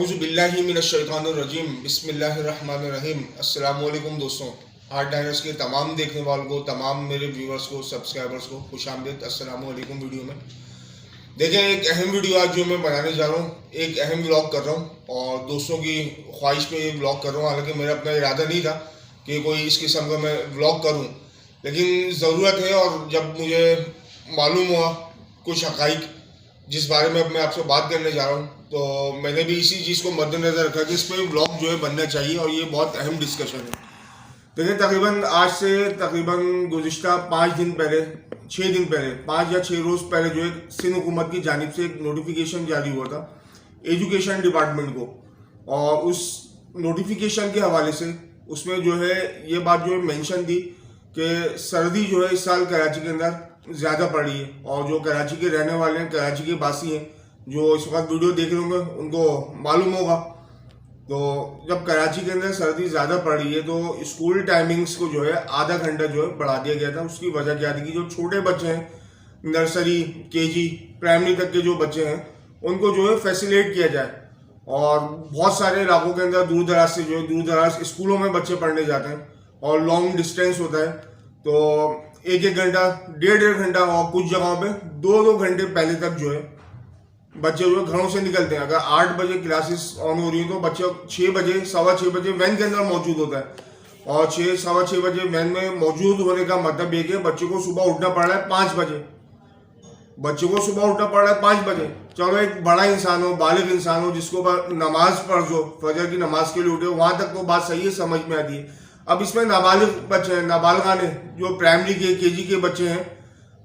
औज़ुबिल्लाहिमिनश्शैतानिर्रजीम बिस्मिल्लाहिर्रहमानिर्रहीम। अस्सलाम वालेकुम दोस्तों, आर्ट डायनर्स के तमाम देखने वालों को, तमाम मेरे व्यूवर्स को, सब्सक्राइबर्स को खुशामदीद। अस्सलाम वालेकुम। वीडियो में देखें, एक अहम वीडियो आज जो मैं बनाने जा रहा हूँ, एक अहम व्लॉग कर रहा हूँ और दोस्तों की ख्वाहिश पे ये व्लॉग कर रहा हूँ। हालांकि मेरा अपना इरादा नहीं था कि कोई इस किस्म का मैं व्लॉग करूँ, लेकिन ज़रूरत है। और जब मुझे मालूम हुआ कुछ हक़ाइक़ जिस बारे में अब मैं आपसे बात करने जा रहा हूँ, तो मैंने भी इसी चीज़ को मद्देनज़र रखा कि इस पर व्लॉग जो है बनना चाहिए और ये बहुत अहम डिस्कशन है। देखिए, तकरीबन आज से तकरीबन गुज़िश्ता 5 दिन पहले, 6 दिन पहले, 5 या 6 रोज़ पहले जो है सिंध हुकूमत की जानिब से एक नोटिफिकेशन जारी हुआ था एजुकेशन डिपार्टमेंट को। और उस नोटिफिकेशन के हवाले से उसमें जो है ये बात जो है मेंशन थी कि सर्दी जो है इस साल कराची के अंदर ज़्यादा पड़ रही है। और जो कराची के रहने वाले हैं, कराची के बासी हैं, जो इस वक्त वीडियो देख रहे होंगे उनको मालूम होगा। तो जब कराची के अंदर सर्दी ज़्यादा पड़ रही है तो स्कूल टाइमिंग्स को जो है आधा घंटा जो है बढ़ा दिया गया था। उसकी वजह क्या थी कि जो छोटे बच्चे हैं, नर्सरी, केजी, प्राइमरी तक के जो बच्चे हैं, उनको जो है फैसिलिटेट किया जाए। और बहुत सारे इलाकों के अंदर दूर दराज से जो है दूर दराज स्कूलों में बच्चे पढ़ने जाते हैं और लॉन्ग डिस्टेंस होता है, तो 1-1 घंटा, 1.5 घंटा और कुछ जगहों पे 2-2 घंटे पहले तक जो है बच्चे जो घरों से निकलते हैं। अगर 8 बजे क्लासेस ऑन हो रही हैं तो बच्चे 6 बजे, 6:15 बजे वैन के अंदर मौजूद होता है। और 6-6:15 बजे वैन में मौजूद होने का मतलब ये कि बच्चे को सुबह उठना पड़ रहा है 5 बजे। बच्चे को सुबह उठना पड़ रहा है 5 बजे। चलो, एक बड़ा इंसान हो, बालिग इंसान हो, जिसको नमाज फर्ज हो, फजर की नमाज के लिए उठे, वहां तक तो बात सही है, समझ में आती है। अब इसमें नाबालिग बच्चे हैं, नाबालगान है, जो प्राइमरी के, केजी के बच्चे हैं,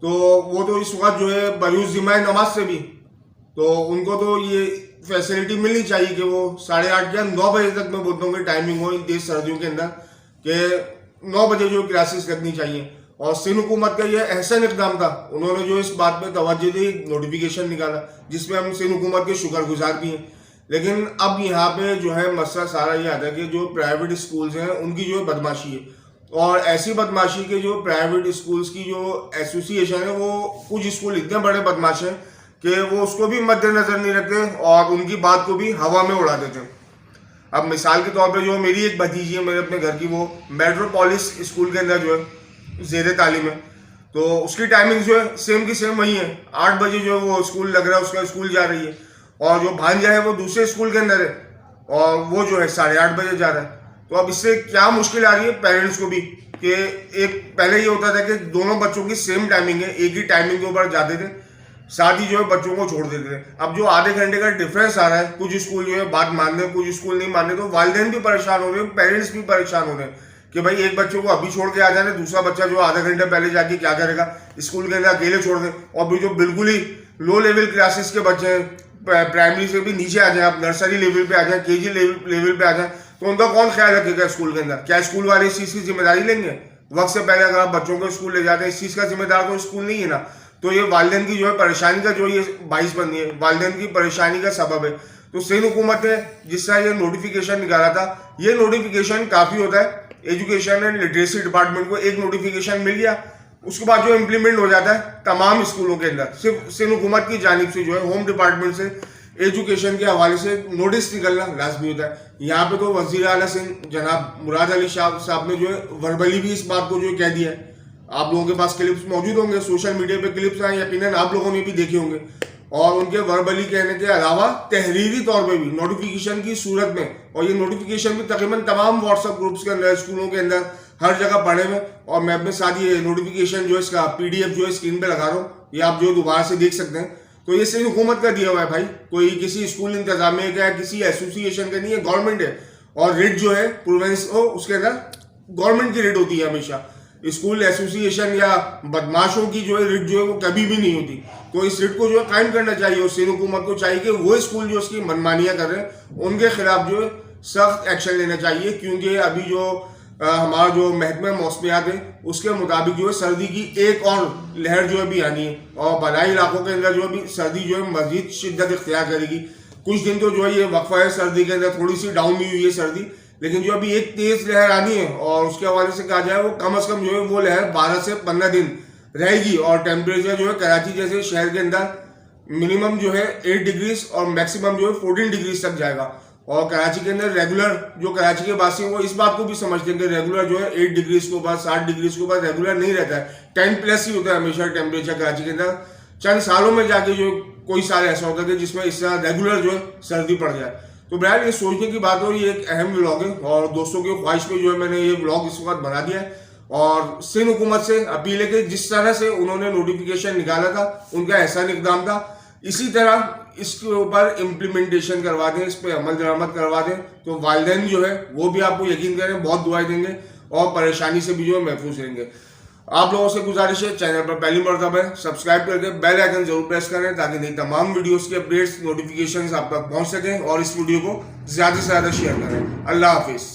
तो वो तो इस वक्त जो है बरूज़ ज़िम्मा नमाज से भी, तो उनको तो ये फैसिलिटी मिलनी चाहिए कि वो 8:30 या 9 बजे तक मैं बोलता हूँ कि टाइमिंग हो इन तेज सर्दियों के अंदर, कि 9 बजे जो क्लासेस लगनी चाहिए। और सिंध हुकूमत का ये अहसन इक़दाम था, उन्होंने जो इस बात पे तवज्जो दी, नोटिफिकेशन निकाला, जिसमें हम सिंध हुकूमत के शुक्रगुजार भी हैं। लेकिन अब यहाँ पे जो है मसला सारा ये आता है कि जो प्राइवेट स्कूल्स हैं उनकी जो है बदमाशी है। और ऐसी बदमाशी के जो प्राइवेट स्कूल्स की जो एसोसिएशन है, वो कुछ स्कूल इतने बड़े बदमाश हैं कि वो उसको भी मद्देनजर नहीं रखते और उनकी बात को भी हवा में उड़ा देते हैं। अब मिसाल के तौर पे जो मेरी एक भतीजी है मेरे अपने घर की, वो मेट्रोपोलिस स्कूल के अंदर जो है ज़ेर तालीम है, तो उसकी टाइमिंग जो है सेम की सेम वही है। 8 बजे जो है वो स्कूल लग रहा है, उसका स्कूल जा रही है। और जो भांजा है वो दूसरे स्कूल के अंदर है और वो जो है 8:30 बजे जा रहा है। तो अब इससे क्या मुश्किल आ रही है पेरेंट्स को भी, कि एक पहले ये होता था कि दोनों बच्चों की सेम टाइमिंग है, एक ही टाइमिंग के ऊपर जाते थे, साथ ही जो है बच्चों को छोड़ देते थे। अब जो आधे घंटे का डिफरेंस आ रहा है, कुछ स्कूल जो है बात मान रहे हैं, कुछ स्कूल नहीं मान रहे, तो वालिदैन भी परेशान हो रहे हैं, पेरेंट्स भी परेशान हो रहे हैं कि भाई एक बच्चे को अभी छोड़ के आ जाने, दूसरा बच्चा जो आधा घंटे पहले जाके क्या करेगा, स्कूल के अंदर अकेले छोड़ दें। और भी जो बिल्कुल ही लो लेवल क्लासेस के बच्चे हैं, प्राइमरी से भी नीचे आ जाए, आप नर्सरी लेवल पे आ जाए, केजी लेवल पे आ जाए, तो उनका कौन ख्याल रखेगा स्कूल के अंदर? क्या स्कूल वाले इस चीज़ की जिम्मेदारी लेंगे? वक्त से पहले अगर आप बच्चों को स्कूल ले जाते हैं, इस चीज़ का जिम्मेदार तो स्कूल नहीं है ना। तो ये वालिदैन की जो है परेशानी का जो ये बाइस बनी है, वालिदैन की परेशानी का सबब है। तो सिंध हुकूमत ने जिस तरह ये नोटिफिकेशन निकाला था, ये नोटिफिकेशन काफ़ी होता है। एजुकेशन एंड लिटरेसी डिपार्टमेंट को एक नोटिफिकेशन मिल गया, उसके बाद जो इम्प्लीमेंट हो जाता है तमाम स्कूलों के अंदर। सिर्फ सिंध हुकूमत की जानिब से जो है होम डिपार्टमेंट से एजुकेशन के हवाले से नोटिस निकलना लाजमी होता है। यहाँ पे तो वज़ीर आला सिंध जनाब मुराद अली साहब ने जो है वर्बली भी इस बात को जो कह दिया है। आप लोगों के पास क्लिप्स मौजूद होंगे, सोशल मीडिया पे क्लिप्स आए, यकीनन आप लोगों ने भी देखे होंगे। और उनके वर्बली कहने के अलावा तहरीरी तौर पे भी नोटिफिकेशन की सूरत में, और ये नोटिफिकेशन भी तकरीबन तमाम व्हाट्सएप ग्रुप्स के अंदर, स्कूलों के अंदर, हर जगह पढ़े में। और मैं अपने साथ ये नोटिफिकेशन जो है इसका PDF जो है स्क्रीन पे लगा रहा हूँ, ये आप जो दोबारा से देख सकते हैं। तो ये सिंध हुकूमत का दिया हुआ है भाई, कोई किसी स्कूल इंतजामिया का, किसी एसोसिएशन का नहीं है, गवर्नमेंट है। और रिट जो है प्रोवेंस हो, उसके अंदर गवर्नमेंट की रिट होती है हमेशा। स्कूल एसोसिएशन या बदमाशों की जो है रिट जो है वो कभी भी नहीं होती। तो इस रिट को जो है कायम करना चाहिए और सिंध हुकूमत को चाहिए कि वो स्कूल जो उसकी मनमानियाँ कर रहे हैं उनके खिलाफ जो है सख्त एक्शन लेना चाहिए। क्योंकि अभी जो हमारा जो महकमा मौसमियात है उसके मुताबिक जो है सर्दी की एक और लहर जो है भी आनी है और बलाई इलाकों के अंदर जो है भी सर्दी जो है मजीद शिद्दत इख्तियार करेगी। कुछ दिन तो जो है ये वक्फा है सर्दी के अंदर, थोड़ी सी डाउन भी हुई है सर्दी, लेकिन जो अभी एक तेज लहर आनी है और उसके हवाले से कहा जाए वो कम अज कम जो है वो लहर 12 से 15 दिन रहेगी। और टेम्परेचर जो है कराची जैसे शहर के अंदर मिनिमम जो है 8 डिग्रीज और मैक्सिमम जो है 14 डिग्रीज तक जाएगा। और कराची के अंदर रेगुलर जो कराची के वासी हैं वो इस बात को भी समझते हैं कि रेगुलर जो है 8 डिग्रीज के ऊपर 7 डिग्रीज के ऊपर रेगुलर नहीं रहता है, 10 प्लस ही होता है हमेशा टेम्परेचर कराची के अंदर। चंद सालों में जाके जो कोई साल ऐसा होता है जिसमें इस तरह रेगुलर जो है सर्दी पड़ जाए। तो बहरहाल ये सोचने की बात हो, ये एक अहम व्लॉग है और दोस्तों की ख्वाहिश पे जो है मैंने ये व्लॉग इस वक्त बना दिया है। और सिंध हुकूमत से अपील है कि जिस तरह से उन्होंने नोटिफिकेशन निकाला था उनका एहसान इकदाम था, इसी तरह इसके ऊपर इम्प्लीमेंटेशन करवा दें, इस पर अमल दरामद करवा दें। तो वालिदैन जो है वो भी आपको यकीन करें बहुत दुआएं देंगे और परेशानी से भी जो है महफूज रहेंगे। आप लोगों से गुजारिश है, चैनल पर पहली मर्तबा है सब्सक्राइब करके बेल आइकन जरूर प्रेस करें ताकि नई तमाम वीडियोस के अपडेट्स नोटिफिकेशंस आप तक पहुंच सकें और इस वीडियो को ज्यादा से ज्यादा शेयर करें। अल्लाह हाफिज।